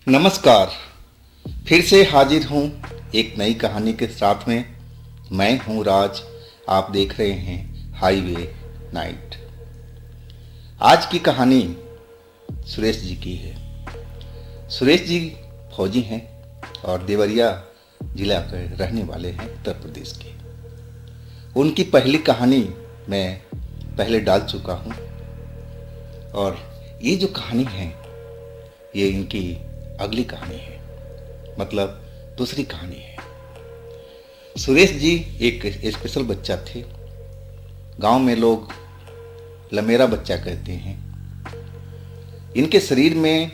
नमस्कार। फिर से हाजिर हूँ एक नई कहानी के साथ में। मैं हूँ राज। आप देख रहे हैं हाईवे नाइट। आज की कहानी सुरेश जी की है। सुरेश जी फौजी हैं और देवरिया जिला के रहने वाले हैं, उत्तर प्रदेश के। उनकी पहली कहानी मैं पहले डाल चुका हूँ और ये जो कहानी है ये इनकी अगली कहानी है, मतलब दूसरी कहानी है। सुरेश जी एक स्पेशल बच्चा थे। गांव में लोग लमेरा बच्चा कहते हैं। इनके शरीर में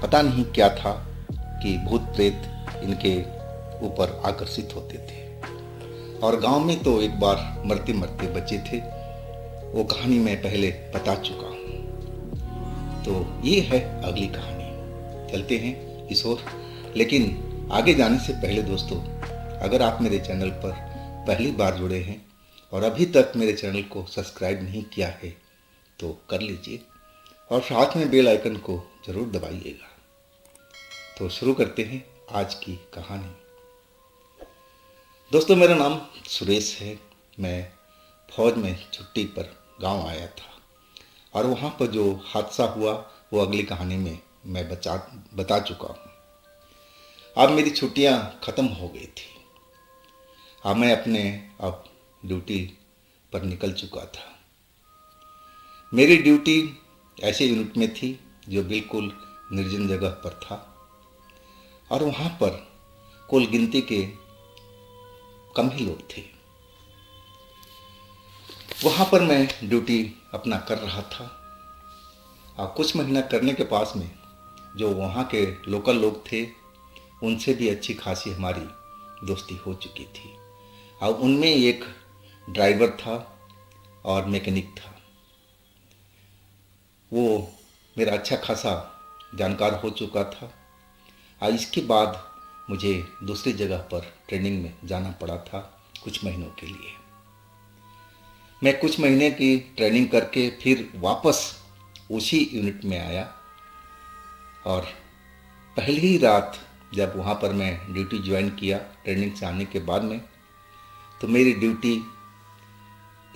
पता नहीं क्या था कि भूत प्रेत इनके ऊपर आकर्षित होते थे और गांव में तो एक बार मरते मरते बचे थे। वो कहानी मैं पहले बता चुका हूँ। तो ये है अगली कहानी। चलते हैं इस ओर। लेकिन आगे जाने से पहले दोस्तों, अगर आप मेरे चैनल पर पहली बार जुड़े हैं और अभी तक मेरे चैनल को सब्सक्राइब नहीं किया है तो कर लीजिए और साथ में बेल आइकन को ज़रूर दबाइएगा। तो शुरू करते हैं आज की कहानी। दोस्तों, मेरा नाम सुरेश है। मैं फौज में छुट्टी पर गांव आया था और वहाँ पर जो हादसा हुआ वो अगली कहानी में मैं बता चुका हूँ। अब मेरी छुट्टियाँ ख़त्म हो गई थी। अब मैं अपने ड्यूटी पर निकल चुका था। मेरी ड्यूटी ऐसे यूनिट में थी जो बिल्कुल निर्जन जगह पर था और वहाँ पर कुल गिनती के कम ही लोग थे। वहाँ पर मैं ड्यूटी अपना कर रहा था और कुछ महीना करने के पास में जो वहाँ के लोकल लोग थे उनसे भी अच्छी खासी हमारी दोस्ती हो चुकी थी। और उनमें एक ड्राइवर था और मैकेनिक था। वो मेरा अच्छा खासा जानकार हो चुका था और इसके बाद मुझे दूसरी जगह पर ट्रेनिंग में जाना पड़ा था कुछ महीनों के लिए। मैं कुछ महीने की ट्रेनिंग करके फिर वापस उसी यूनिट में आया और पहली ही रात जब वहाँ पर मैं ड्यूटी ज्वाइन किया ट्रेनिंग से आने के बाद में, तो मेरी ड्यूटी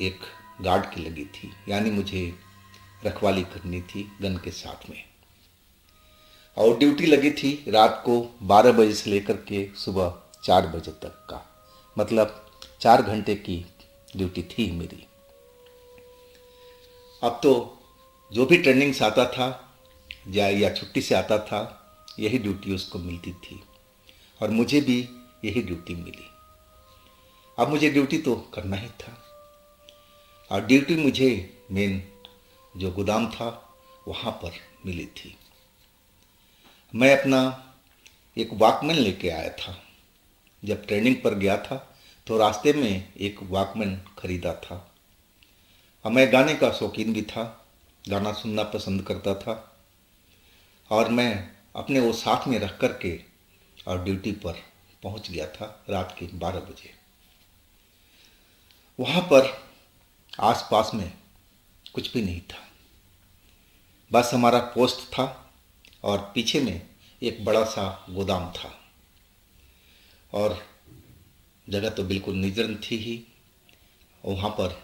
एक गार्ड की लगी थी, यानी मुझे रखवाली करनी थी गन के साथ में। और ड्यूटी लगी थी रात को 12 बजे से लेकर के सुबह 4 बजे तक का, मतलब 4 घंटे की ड्यूटी थी मेरी। अब तो जो भी ट्रेनिंग से आता था या छुट्टी से आता था यही ड्यूटी उसको मिलती थी और मुझे भी यही ड्यूटी मिली। अब मुझे ड्यूटी तो करना ही था और ड्यूटी मुझे मेन जो गोदाम था वहाँ पर मिली थी। मैं अपना एक वॉकमैन लेके आया था। जब ट्रेनिंग पर गया था तो रास्ते में एक वॉकमैन खरीदा था और मैं गाने का शौकीन भी था, गाना सुनना पसंद करता था और मैं अपने वो साथ में रख कर के और ड्यूटी पर पहुंच गया था रात के 12 बजे। वहाँ पर आसपास में कुछ भी नहीं था, बस हमारा पोस्ट था और पीछे में एक बड़ा सा गोदाम था और जगह तो बिल्कुल निर्जन थी ही। वहाँ पर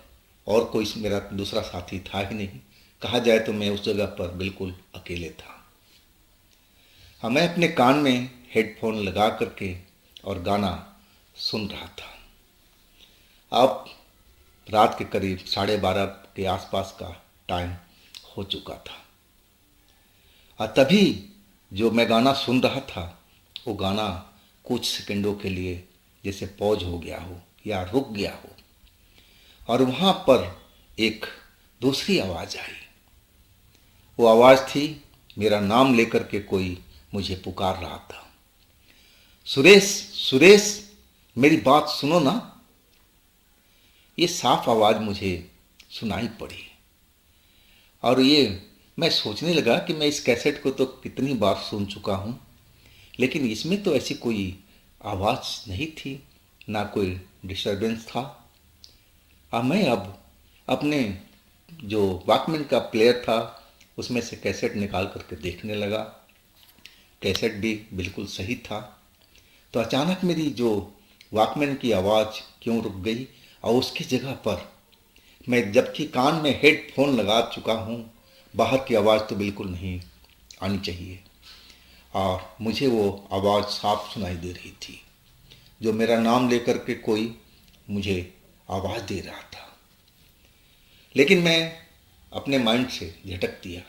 और कोई मेरा दूसरा साथी था ही नहीं। कहा जाए तो मैं उस जगह पर बिल्कुल अकेले था। हाँ, मैं अपने कान में हेडफोन लगा करके और गाना सुन रहा था। अब रात के करीब 12:30 के आसपास का टाइम हो चुका था और तभी जो मैं गाना सुन रहा था वो गाना कुछ सेकंडों के लिए जैसे पॉज हो गया हो या रुक गया हो और वहाँ पर एक दूसरी आवाज़ आई। वो आवाज़ थी, मेरा नाम लेकर के कोई मुझे पुकार रहा था, सुरेश सुरेश मेरी बात सुनो ना। ये साफ आवाज़ मुझे सुनाई पड़ी और ये मैं सोचने लगा कि मैं इस कैसेट को तो कितनी बार सुन चुका हूँ, लेकिन इसमें तो ऐसी कोई आवाज़ नहीं थी, ना कोई डिस्टर्बेंस था। मैं अब अपने जो वॉकमैन का प्लेयर था उसमें से कैसेट निकाल करके देखने लगा कैसेट भी बिल्कुल सही था। तो अचानक मेरी जो वॉकमैन की आवाज़ क्यों रुक गई और उसकी जगह पर मैं, जबकि कान में हेडफोन लगा चुका हूँ, बाहर की आवाज़ तो बिल्कुल नहीं आनी चाहिए और मुझे वो आवाज़ साफ सुनाई दे रही थी, जो मेरा नाम लेकर के कोई मुझे आवाज़ दे रहा था। लेकिन मैं अपने माइंड से झटक दिया,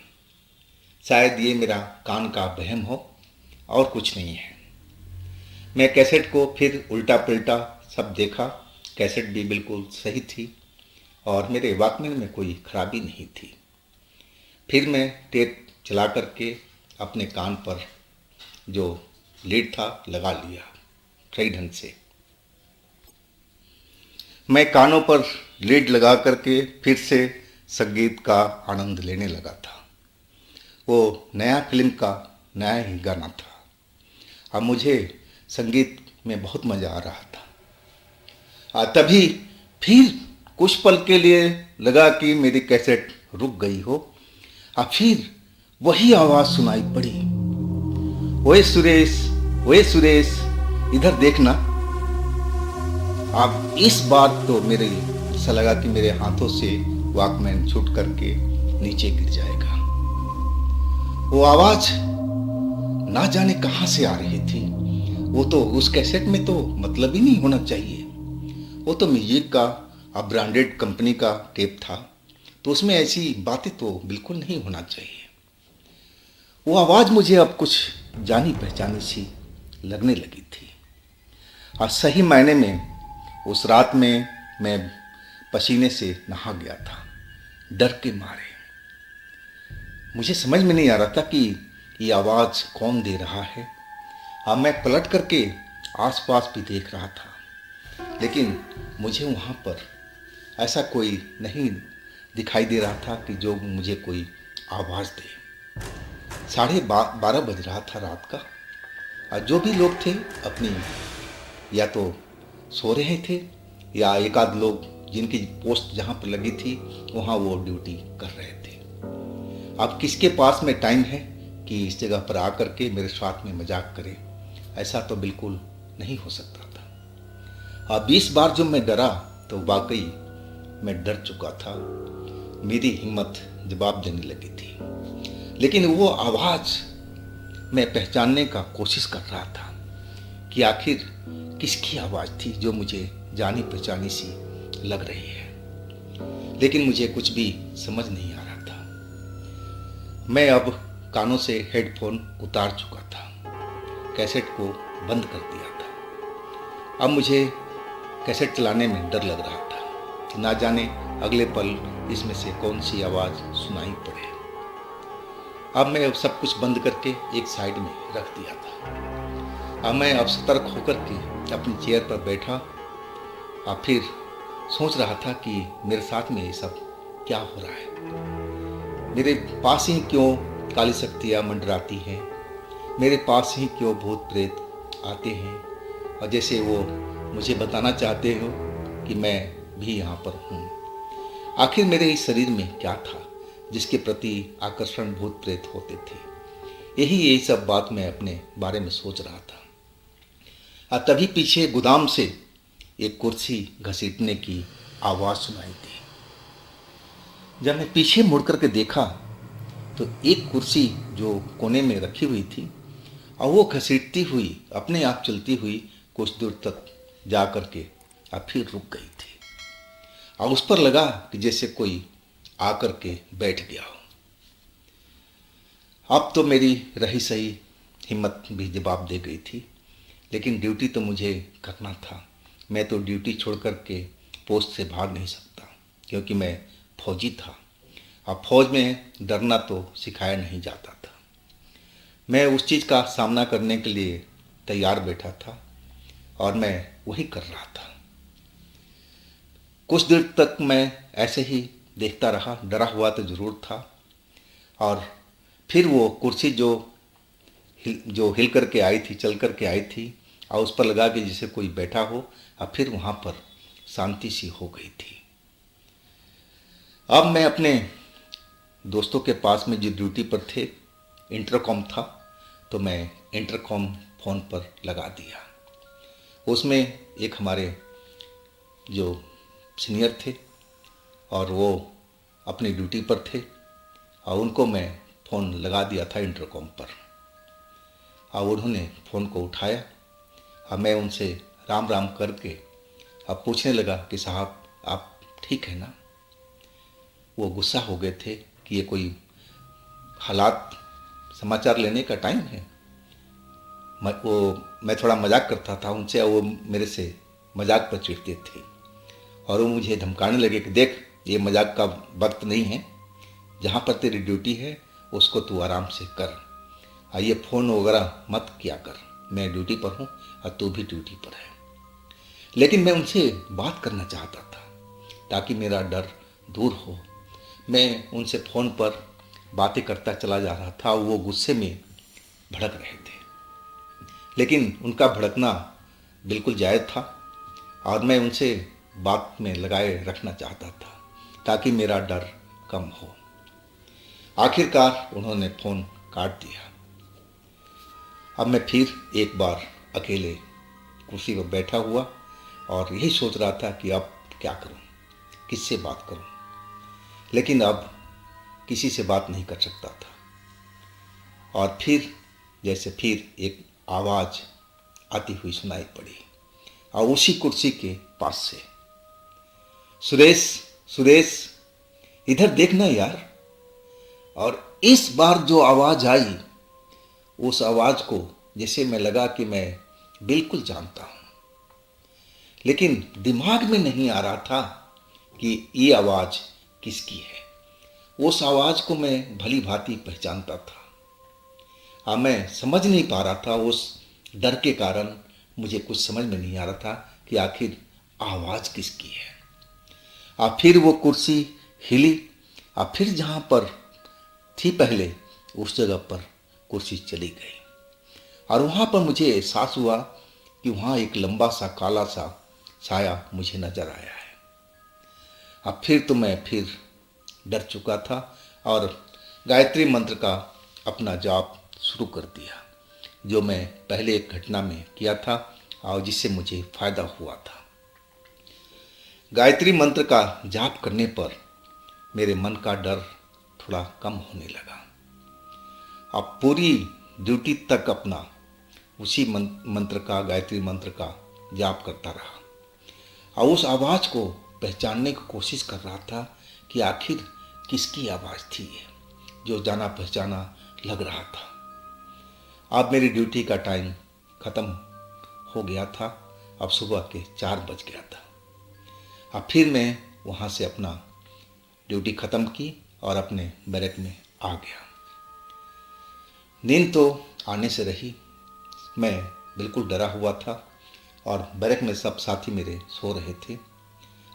शायद ये मेरा कान का वहम हो और कुछ नहीं है। मैं कैसेट को फिर उल्टा पुल्टा सब देखा, कैसेट भी बिल्कुल सही थी और मेरे वॉकमैन में कोई खराबी नहीं थी। फिर मैं टेप चला करके अपने कान पर जो लीड था लगा लिया सही ढंग से। मैं कानों पर लीड लगा करके फिर से संगीत का आनंद लेने लगा था। वो नया फिल्म का नया ही गाना था और मुझे संगीत में बहुत मज़ा आ रहा था। तभी फिर कुछ पल के लिए लगा कि मेरी कैसेट रुक गई हो और फिर वही आवाज़ सुनाई पड़ी, ओए सुरेश, ओए सुरेश, इधर देखना। अब इस बार तो मेरे ऐसा लगा कि मेरे हाथों से वॉकमैन छूट करके नीचे गिर जाएगा। वो आवाज़ ना जाने कहाँ से आ रही थी। वो तो उस कैसेट में तो मतलब ही नहीं होना चाहिए। वो तो म्यूजिक का अब ब्रांडेड कंपनी का टेप था, तो उसमें ऐसी बातें तो बिल्कुल नहीं होना चाहिए। वो आवाज़ मुझे अब कुछ जानी पहचानी सी लगने लगी थी और सही मायने में उस रात में मैं पसीने से नहा गया था, डर के मारे। मुझे समझ में नहीं आ रहा था कि ये आवाज़ कौन दे रहा है। अब मैं पलट करके आसपास भी देख रहा था, लेकिन मुझे वहाँ पर ऐसा कोई नहीं दिखाई दे रहा था कि जो मुझे कोई आवाज़ दे। 12:30 बज रहा था रात का और जो भी लोग थे अपनी या तो सो रहे थे या एक आध लोग जिनकी पोस्ट जहाँ पर लगी थी वहाँ वो ड्यूटी कर रहे थे। अब किसके पास में टाइम है कि इस जगह पर आकर के मेरे साथ में मजाक करे? ऐसा तो बिल्कुल नहीं हो सकता था। अब 20 बार जब मैं डरा तो वाकई मैं डर चुका था। मेरी हिम्मत जवाब देने लगी थी, लेकिन वो आवाज़ मैं पहचानने का कोशिश कर रहा था कि आखिर किसकी आवाज़ थी जो मुझे जानी पहचानी सी लग रही है। लेकिन मुझे कुछ भी समझ नहीं आ रहा था। मैं अब कानों से हेडफोन उतार चुका था, कैसेट को बंद कर दिया था। अब मुझे कैसेट चलाने में डर लग रहा था, ना जाने अगले पल इसमें से कौन सी आवाज़ सुनाई पड़े। अब मैं सब कुछ बंद करके एक साइड में रख दिया था। अब मैं सतर्क होकर के अपनी चेयर पर बैठा और फिर सोच रहा था कि मेरे साथ में ये सब क्या हो रहा है। मेरे पास ही क्यों काली शक्तियाँ मंडराती हैं, मेरे पास ही क्यों भूत प्रेत आते हैं और जैसे वो मुझे बताना चाहते हो कि मैं भी यहाँ पर हूँ। आखिर मेरे इस शरीर में क्या था जिसके प्रति आकर्षण भूत प्रेत होते थे। यही सब बात मैं अपने बारे में सोच रहा था। तभी पीछे गोदाम से एक कुर्सी घसीटने की आवाज़ सुनाई दी। जब मैं पीछे मुड़ करके देखा तो एक कुर्सी जो कोने में रखी हुई थी और वो घसीटती हुई अपने आप चलती हुई कुछ दूर तक जा करके और फिर रुक गई थी और उस पर लगा कि जैसे कोई आकर के बैठ गया हो। अब तो मेरी रही सही हिम्मत भी जवाब दे गई थी, लेकिन ड्यूटी तो मुझे करना था। मैं तो ड्यूटी छोड़ कर के पोस्ट से भाग नहीं सकता, क्योंकि मैं फौजी था। अब फौज में डरना तो सिखाया नहीं जाता था। मैं उस चीज़ का सामना करने के लिए तैयार बैठा था और मैं वही कर रहा था। कुछ देर तक मैं ऐसे ही देखता रहा, डरा हुआ तो ज़रूर था। और फिर वो कुर्सी जो हिल करके आई थी, चल करके आई थी और उस पर लगा कि जैसे कोई बैठा हो, और फिर वहाँ पर शांति सी हो गई थी। अब मैं अपने दोस्तों के पास में जो ड्यूटी पर थे, इंटरकॉम था, तो मैं इंटरकॉम फ़ोन पर लगा दिया। उसमें एक हमारे जो सीनियर थे और वो अपनी ड्यूटी पर थे और उनको मैं फ़ोन लगा दिया था इंटरकॉम पर। और उन्होंने फ़ोन को उठाया और मैं उनसे राम राम करके अब पूछने लगा कि साहब आप ठीक है ना। वो गुस्सा हो गए थे कि ये कोई हालात समाचार लेने का टाइम है। मैं थोड़ा मजाक करता था उनसे और वो मेरे से मजाक पर चिढ़ते थे और वो मुझे धमकाने लगे कि देख ये मजाक का वक्त नहीं है, जहाँ पर तेरी ड्यूटी है उसको तू आराम से कर, ये फ़ोन वगैरह मत किया कर, मैं ड्यूटी पर हूँ और तू भी ड्यूटी पर है। लेकिन मैं उनसे बात करना चाहता था ताकि मेरा डर दूर हो। मैं उनसे फ़ोन पर बातें करता चला जा रहा था, वो गुस्से में भड़क रहे थे, लेकिन उनका भड़कना बिल्कुल जायज़ था और मैं उनसे बात में लगाए रखना चाहता था ताकि मेरा डर कम हो। आखिरकार उन्होंने फ़ोन काट दिया। अब मैं फिर एक बार अकेले कुर्सी पर बैठा हुआ और यही सोच रहा था कि अब क्या करूं, किससे बात करूं, लेकिन अब किसी से बात नहीं कर सकता था। और फिर एक आवाज़ आती हुई सुनाई पड़ी और उसी कुर्सी के पास से, सुरेश सुरेश इधर देखना यार। और इस बार जो आवाज़ आई उस आवाज़ को जैसे मैं लगा कि मैं बिल्कुल जानता हूँ, लेकिन दिमाग में नहीं आ रहा था कि ये आवाज़ किसकी है। उस आवाज़ को मैं भली भांति पहचानता था। मैं समझ नहीं पा रहा था, उस डर के कारण मुझे कुछ समझ में नहीं आ रहा था कि आखिर आवाज़ किसकी है। फिर वो कुर्सी हिली और फिर जहाँ पर थी पहले उस जगह पर कुर्सी चली गई और वहाँ पर मुझे एहसास हुआ कि वहाँ एक लंबा सा काला सा साया मुझे नजर आया है। अब फिर तो मैं डर चुका था और गायत्री मंत्र का अपना जाप शुरू कर दिया, जो मैं पहले एक घटना में किया था और जिससे मुझे फायदा हुआ था। गायत्री मंत्र का जाप करने पर मेरे मन का डर थोड़ा कम होने लगा। अब पूरी ड्यूटी तक अपना उसी मंत्र का, गायत्री मंत्र का जाप करता रहा और उस आवाज़ को पहचानने की कोशिश कर रहा था कि आखिर किसकी आवाज़ थी ये, जो जाना पहचाना लग रहा था। अब मेरी ड्यूटी का टाइम ख़त्म हो गया था, अब सुबह के 4 बज गया था। अब फिर मैं वहाँ से अपना ड्यूटी ख़त्म की और अपने बैरक में आ गया। नींद तो आने से रही, मैं बिल्कुल डरा हुआ था और बैरक में सब साथी मेरे सो रहे थे।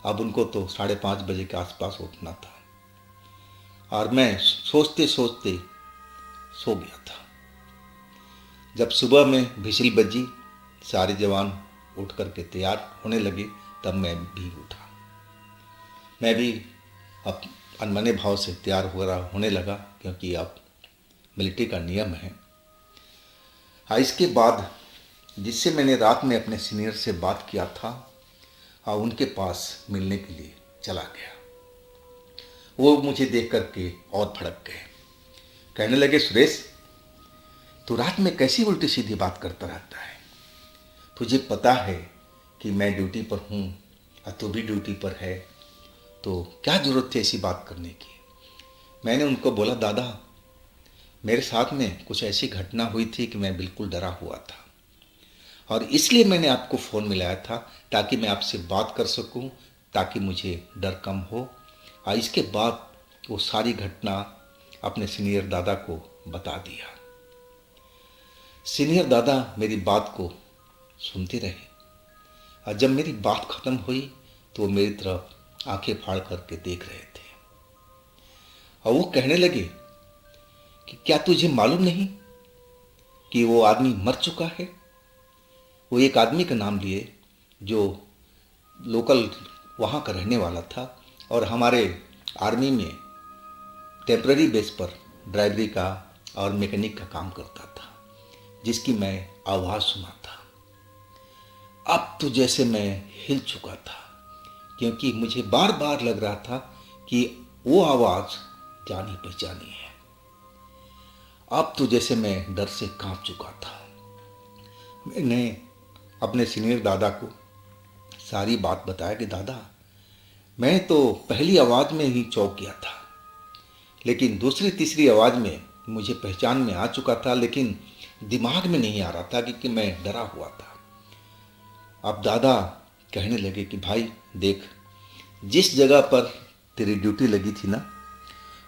अब उनको तो 5:30 बजे के आसपास उठना था और मैं सोचते सोचते सो गया था। जब सुबह में विजिल बजी, सारे जवान उठ करके तैयार होने लगे, तब मैं भी उठा। मैं भी अब अनमने भाव से तैयार होने लगा, क्योंकि अब मिलिट्री का नियम है। इसके बाद जिससे मैंने रात में अपने सीनियर से बात किया था, उनके पास मिलने के लिए चला गया। वो मुझे देख करके और भड़क गए, कहने लगे, सुरेश तू रात में कैसी उल्टी सीधी बात करता रहता है? तुझे पता है कि मैं ड्यूटी पर हूँ और तू भी ड्यूटी पर है, तो क्या ज़रूरत थी ऐसी बात करने की? मैंने उनको बोला, दादा मेरे साथ में कुछ ऐसी घटना हुई थी कि मैं बिल्कुल डरा हुआ था और इसलिए मैंने आपको फ़ोन मिलाया था ताकि मैं आपसे बात कर सकूं, ताकि मुझे डर कम हो। और इसके बाद वो सारी घटना अपने सीनियर दादा को बता दिया। सीनियर दादा मेरी बात को सुनते रहे और जब मेरी बात ख़त्म हुई तो वो मेरी तरफ आंखें फाड़ करके देख रहे थे और वो कहने लगे कि क्या तुझे मालूम नहीं कि वो आदमी मर चुका है? वो एक आदमी का नाम लिए जो लोकल वहाँ का रहने वाला था और हमारे आर्मी में टेम्पररी बेस पर ड्राइवरी का और मैकेनिक का काम करता था। जिसकी मैं आवाज़ सुना था। अब तो जैसे मैं हिल चुका था, क्योंकि मुझे बार बार लग रहा था कि वो आवाज़ जानी पहचानी है। अब तो जैसे मैं डर से कांप चुका था। मैंने अपने सीनियर दादा को सारी बात बताया कि दादा, मैं तो पहली आवाज़ में ही चौंक गया था, लेकिन दूसरी तीसरी आवाज़ में मुझे पहचान में आ चुका था, लेकिन दिमाग में नहीं आ रहा था कि मैं डरा हुआ था। अब दादा कहने लगे कि भाई देख, जिस जगह पर तेरी ड्यूटी लगी थी ना,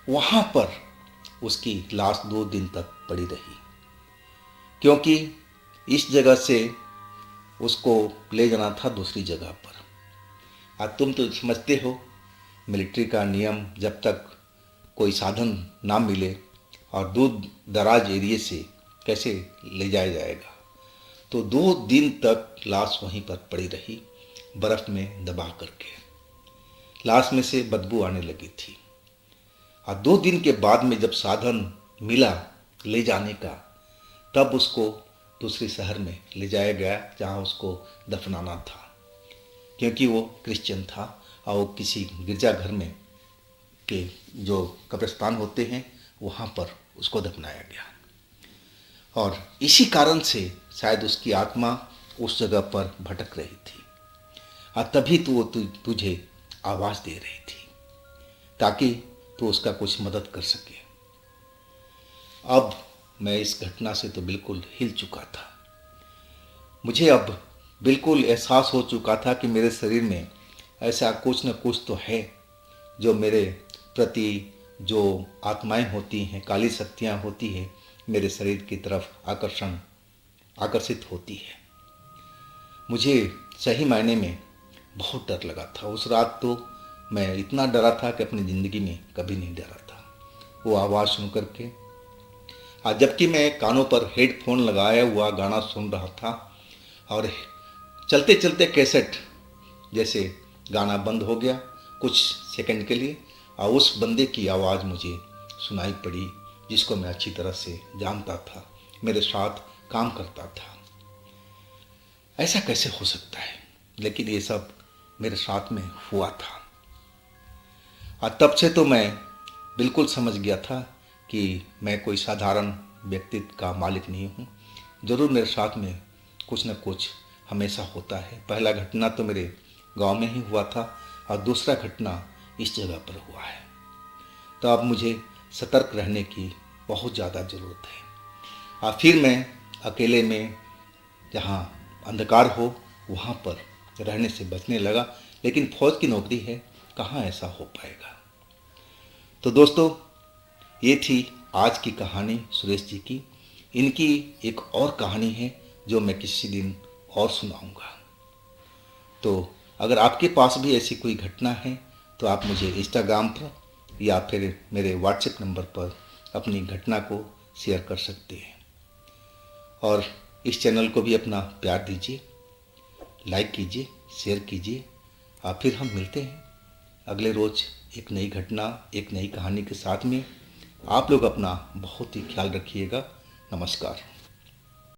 वहाँ पर उसकी लाश 2 दिन तक पड़ी रही, क्योंकि इस जगह से उसको ले जाना था दूसरी जगह पर। अब तुम तो समझते हो मिलिट्री का नियम, जब तक कोई साधन ना मिले और दूर दराज एरिए से कैसे ले जाया जाएगा। तो 2 दिन तक लाश वहीं पर पड़ी रही, बर्फ़ में दबा करके। लाश में से बदबू आने लगी थी। और 2 दिन के बाद में जब साधन मिला ले जाने का, तब उसको दूसरे शहर में ले जाया गया जहाँ उसको दफनाना था, क्योंकि वो क्रिश्चियन था और वो किसी गिरजाघर में के जो कब्रिस्तान होते हैं वहाँ पर उसको दफनाया गया। और इसी कारण से शायद उसकी आत्मा उस जगह पर भटक रही थी, और तभी तो वो तुझे आवाज़ दे रही थी ताकि तू उसका कुछ मदद कर सके। अब मैं इस घटना से तो बिल्कुल हिल चुका था। मुझे अब बिल्कुल एहसास हो चुका था कि मेरे शरीर में ऐसा कुछ न कुछ तो है जो मेरे प्रति, जो आत्माएं होती हैं, काली शक्तियाँ होती हैं, मेरे शरीर की तरफ आकर्षित होती है। मुझे सही मायने में बहुत डर लगा था। उस रात तो मैं इतना डरा था कि अपनी ज़िंदगी में कभी नहीं डरा था वो आवाज़ सुन करके। जबकि मैं कानों पर हेडफोन लगाया हुआ गाना सुन रहा था और चलते चलते कैसेट जैसे गाना बंद हो गया कुछ सेकंड के लिए, और उस बंदे की आवाज़ मुझे सुनाई पड़ी जिसको मैं अच्छी तरह से जानता था, मेरे साथ काम करता था। ऐसा कैसे हो सकता है, लेकिन ये सब मेरे साथ में हुआ था। और तब से तो मैं बिल्कुल समझ गया था कि मैं कोई साधारण व्यक्तित्व का मालिक नहीं हूँ। ज़रूर मेरे साथ में कुछ न कुछ हमेशा होता है। पहला घटना तो मेरे गांव में ही हुआ था और दूसरा घटना इस जगह पर हुआ है। तो अब मुझे सतर्क रहने की बहुत ज़्यादा ज़रूरत है। और फिर मैं अकेले में जहाँ अंधकार हो वहाँ पर रहने से बचने लगा, लेकिन फौज की नौकरी है, कहाँ ऐसा हो पाएगा। तो दोस्तों, ये थी आज की कहानी सुरेश जी की। इनकी एक और कहानी है जो मैं किसी दिन और सुनाऊंगा। तो अगर आपके पास भी ऐसी कोई घटना है तो आप मुझे इंस्टाग्राम पर या फिर मेरे व्हाट्सएप नंबर पर अपनी घटना को शेयर कर सकते हैं। और इस चैनल को भी अपना प्यार दीजिए, लाइक कीजिए, शेयर कीजिए। और फिर हम मिलते हैं अगले रोज़ एक नई घटना, एक नई कहानी के साथ में। आप लोग अपना बहुत ही ख्याल रखिएगा। नमस्कार।